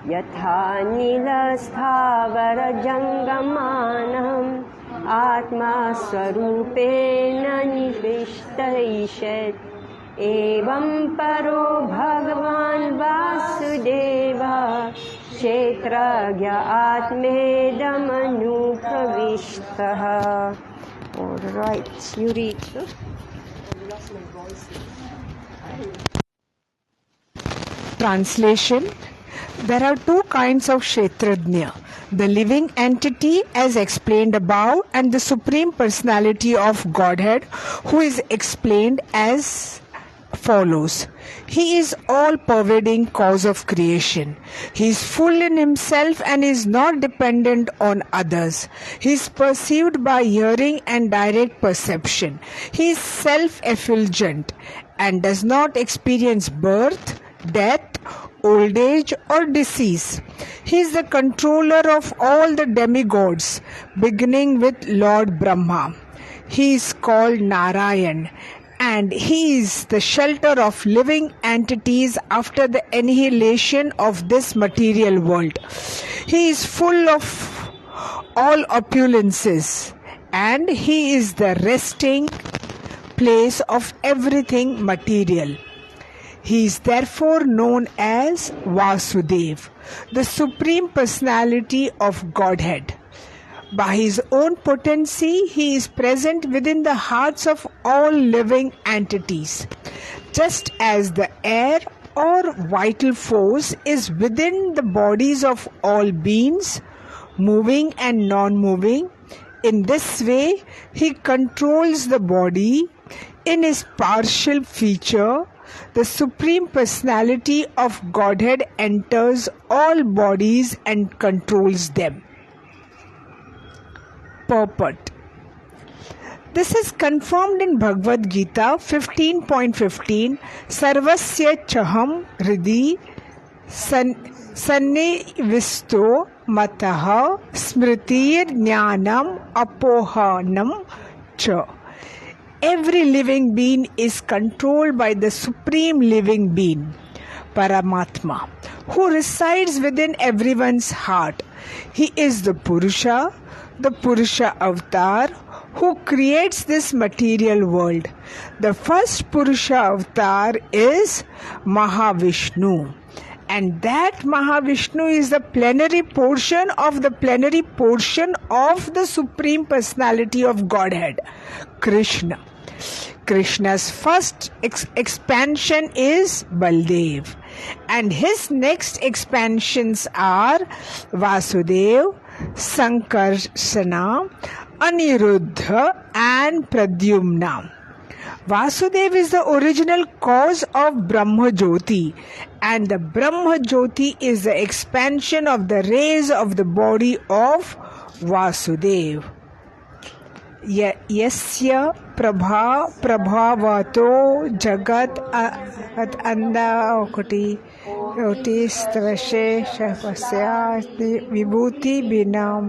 Yatha nilasthavara jangamanam Atma swarupena nivishtaishat Evam paro bhagavan vasudeva Kshetragya atmedam anupravishtaha. Alright, you read. Translation. There are 2 kinds of Kshetrajna, the living entity as explained above and the Supreme Personality of Godhead, who is explained as follows. He is all-pervading cause of creation. He is full in himself and is not dependent on others. He is perceived by hearing and direct perception. He is self-effulgent and does not experience birth, death, old age or disease. He is the controller of all the demigods, beginning with Lord Brahma. He is called Narayan, and he is the shelter of living entities after the annihilation of this material world. He is full of all opulences, and he is the resting place of everything material. He is therefore known as Vasudev, the Supreme Personality of Godhead. By his own potency, he is present within the hearts of all living entities. Just as the air or vital force is within the bodies of all beings, moving and non-moving, in this way he controls the body in his partial feature. The Supreme Personality of Godhead enters all bodies and controls them. Purport. This is confirmed in Bhagavad Gita 15.15 Sarvasya chaham hridi sannivisto mataha smritir jnanam apohanam cha. Every living being is controlled by the Supreme Living Being, Paramatma, who resides within everyone's heart. He is the Purusha Avatar, who creates this material world. The first Purusha Avatar is Mahavishnu, and that Mahavishnu is the plenary portion of the Supreme Personality of Godhead, Krishna. Krishna's first expansion is Baldev, and his next expansions are Vasudev, Sankarsana, Aniruddha and Pradyumna. Vasudev is the original cause of Brahma Jyoti, and the Brahma Jyoti is the expansion of the rays of the body of Vasudev. Yasya prabhavato jagat anda okati yotistvasheshavasya vibhuti binam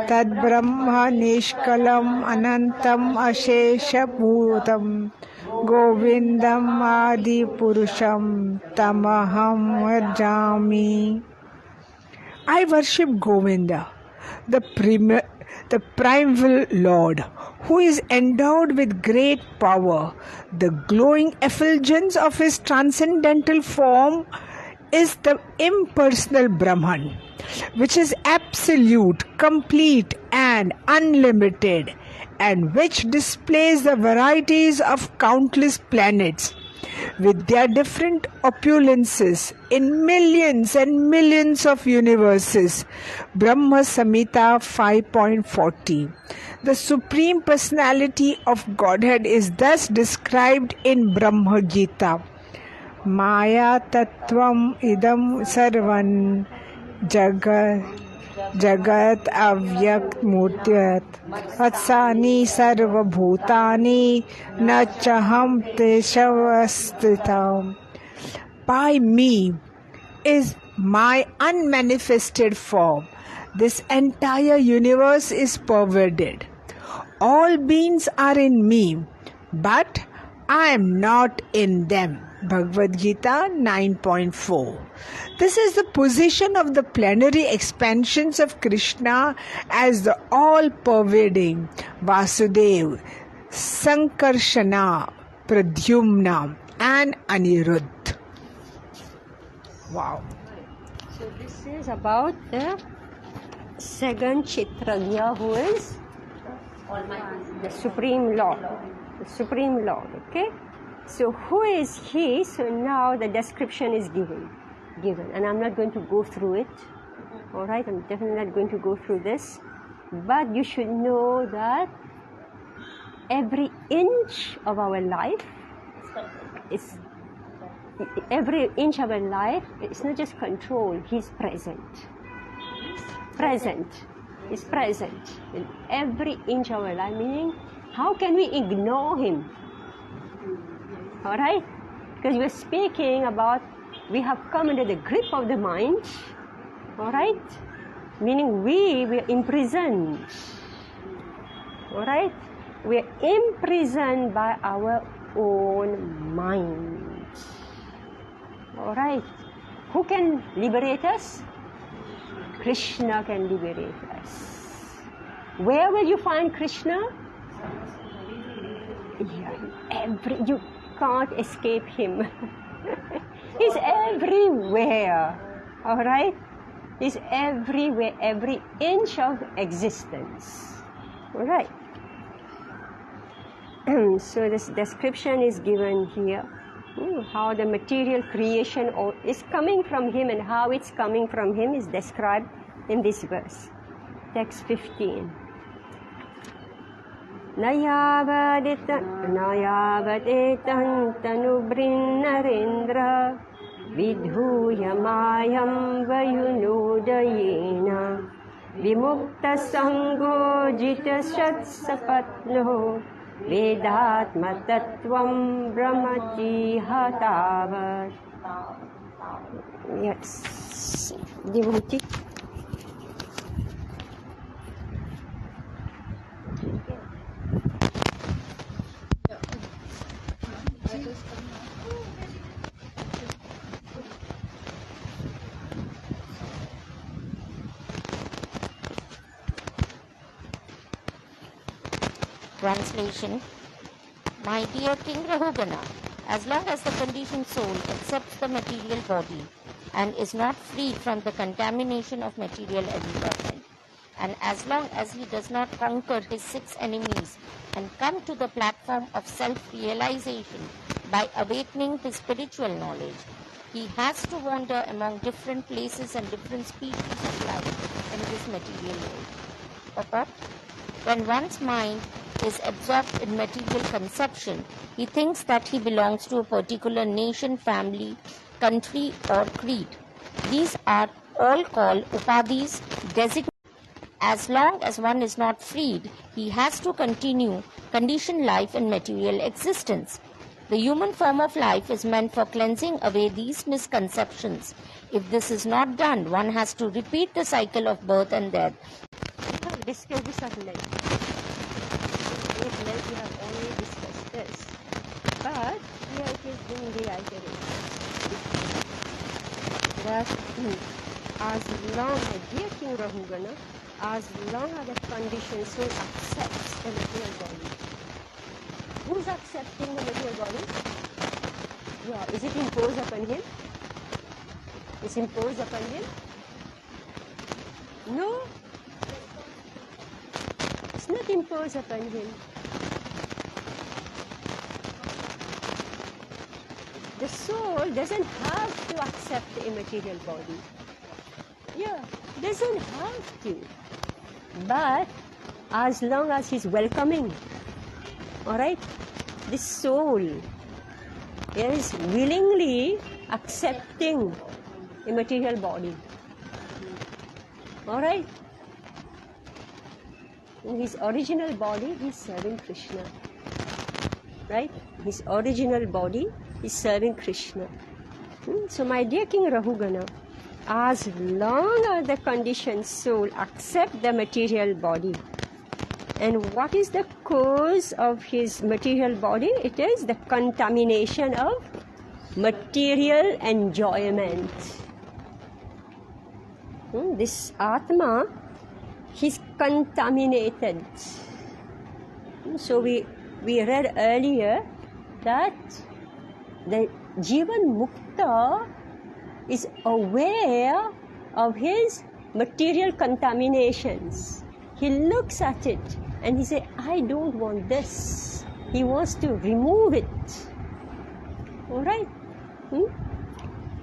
tad brahma nishkalam anantam ashesha bhutam govindam adi purusham tamaham varjami. I worship Govinda, the primeval Lord, who is endowed with great power. The glowing effulgence of his transcendental form is the impersonal Brahman, which is absolute, complete, and unlimited, and which displays the varieties of countless planets with their different opulences in millions and millions of universes. Brahma Samhita 5.40. The Supreme Personality of Godhead is thus described in Brahma Gita. Maya Tattvam Idam Sarvan Jagat Avyakt Murtyat Vatsani Sarva Bhutani Nachaham Teshavasthitam. By me is my unmanifested form. This entire universe is pervaded. All beings are in me, but I am not in them. Bhagavad Gita 9.4. This is the position of the plenary expansions of Krishna as the all-pervading Vasudev, Sankarshana, Pradyumna, and Aniruddha. Wow. So this is about the second Kshetrajna, who is the Supreme Lord. The Supreme Lord, okay? So who is he? So now the description is given, and I'm not going to go through it. All right, I'm definitely not going to go through this, but you should know that every inch of our life is it's not just control. He's present. He's present in every inch of our life. Meaning, how can we ignore him? All right, because we're speaking about we have come under the grip of the mind. All right, meaning we're imprisoned. All right, we're imprisoned by our own mind. All right, who can liberate us? Krishna can liberate us. Where will you find Krishna? You can't escape him. He's everywhere. All right, he's everywhere, every inch of existence. All right. So this description is given here. How the material creation is coming from him and how it's coming from him is described in this verse. Text 15. Nayavadetan tanubrinarendra vidhuyamayam vayunodayena vimukta sango jita shatsapatno Vedatma tattvam brahmati hatavat. Yes, devotee. Translation. My dear King Rahugana, as long as the conditioned soul accepts the material body and is not freed from the contamination of material environment, and as long as he does not conquer his 6 enemies and come to the platform of self-realization by awakening his spiritual knowledge, he has to wander among different places and different species of life in this material world. When one's mind is absorbed in material conception, he thinks that he belongs to a particular nation, family, country, or creed. These are all called upadhis, designated. As long as one is not freed, he has to continue conditioned life in material existence. The human form of life is meant for cleansing away these misconceptions. If this is not done, one has to repeat the cycle of birth and death. We have discussed this at length. At length we have already discussed this. But here it is being reiterated. That as long as, dear King Rahugana, as long as the conditioned soul accepts the material body. Who's accepting the material body? Yeah, is it imposed upon him? It's imposed upon him? No. It's not imposed upon him. The soul doesn't have to accept the immaterial body. Yeah, doesn't have to. But as long as he's welcoming, alright, the soul is willingly accepting immaterial body. Alright? In his original body, he's serving Krishna. Right? His original body is serving Krishna. So my dear King Rahugana, as long as the conditioned soul accepts the material body, and what is the cause of his material body? It is the contamination of material enjoyment. This Atma, he's contaminated. So we read earlier that the Jivan Mukta is aware of his material contaminations. He looks at it and he says, I don't want this. He wants to remove it. Alright?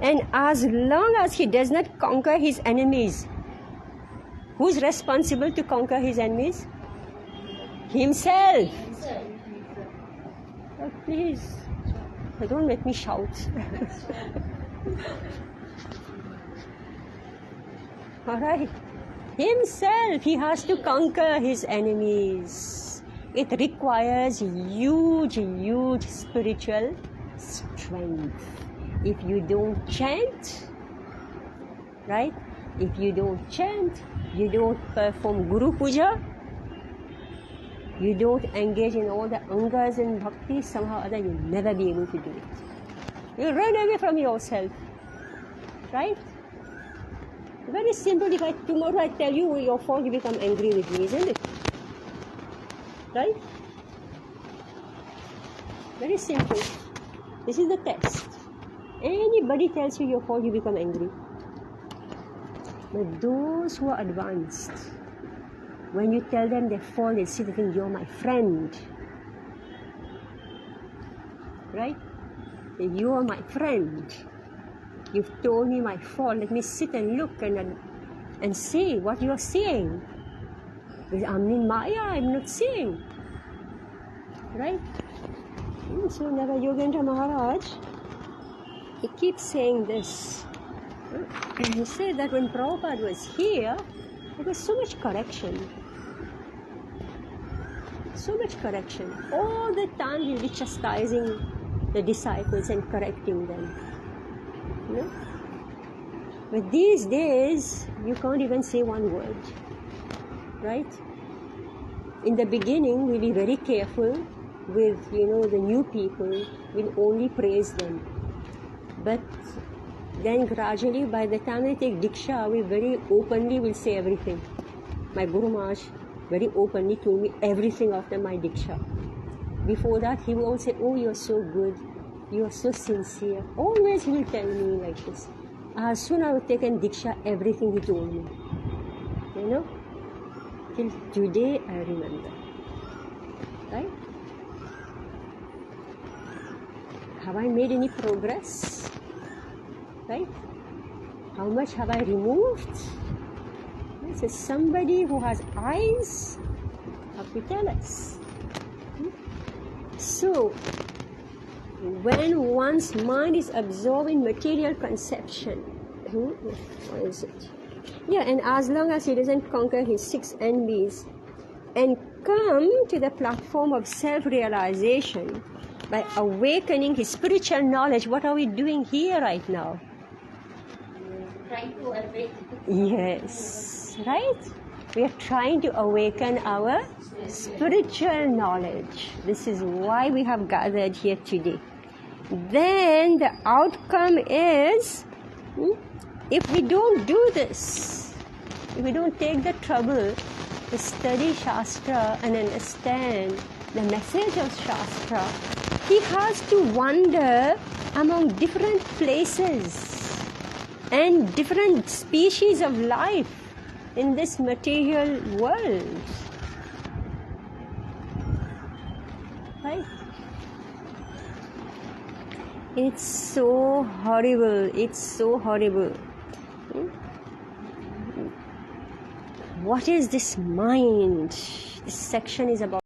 And as long as he does not conquer his enemies, who's responsible to conquer his enemies? Himself. Oh, please, don't make me shout. Alright. Himself, he has to conquer his enemies. It requires huge spiritual strength. If you don't chant, right? If you don't chant, you don't perform Guru Puja, you don't engage in all the angas and bhakti, somehow or other you'll never be able to do it. You'll run away from yourself. Right? Very simple. If tomorrow I tell you your fault, you become angry with me, isn't it? Right? Very simple. This is the test. Anybody tells you your fault, you become angry. But those who are advanced, when you tell them their fault, they see the thing, you're my friend. Right? You are my friend. You've told me my fault. Let me sit and look and say what you are saying. Because I'm in Maya, I'm not seeing. Right? So Nava Yogendra Maharaj, he keeps saying this. He said that when Prabhupada was here, there was so much correction. So much correction. All the time he'll be chastising the disciples and correcting them. You know? But these days, you can't even say one word. Right? In the beginning, we'll be very careful with, the new people. We'll only praise them. But then gradually, by the time they take Diksha, we very openly will say everything. My Guru Maharaj very openly told me everything after my Diksha. Before that, he will always say, oh, you're so good. You are so sincere. Always he will tell me like this. As soon as I have taken Diksha, everything he told me. Till today I remember. Right? Have I made any progress? Right? How much have I removed? So somebody who has eyes have to tell us. So, when one's mind is absorbed in material conception, what is it? Yeah, and as long as he doesn't conquer his 6 enemies and come to the platform of self-realization, by awakening his spiritual knowledge. What are we doing here right now? Trying to awaken. Yes, right? We are trying to awaken our spiritual knowledge. This is why we have gathered here today. Then the outcome is, if we don't do this, if we don't take the trouble to study Shastra and understand the message of Shastra, he has to wander among different places and different species of life in this material world. Right? It's so horrible. It's so horrible. What is this mind? This section is about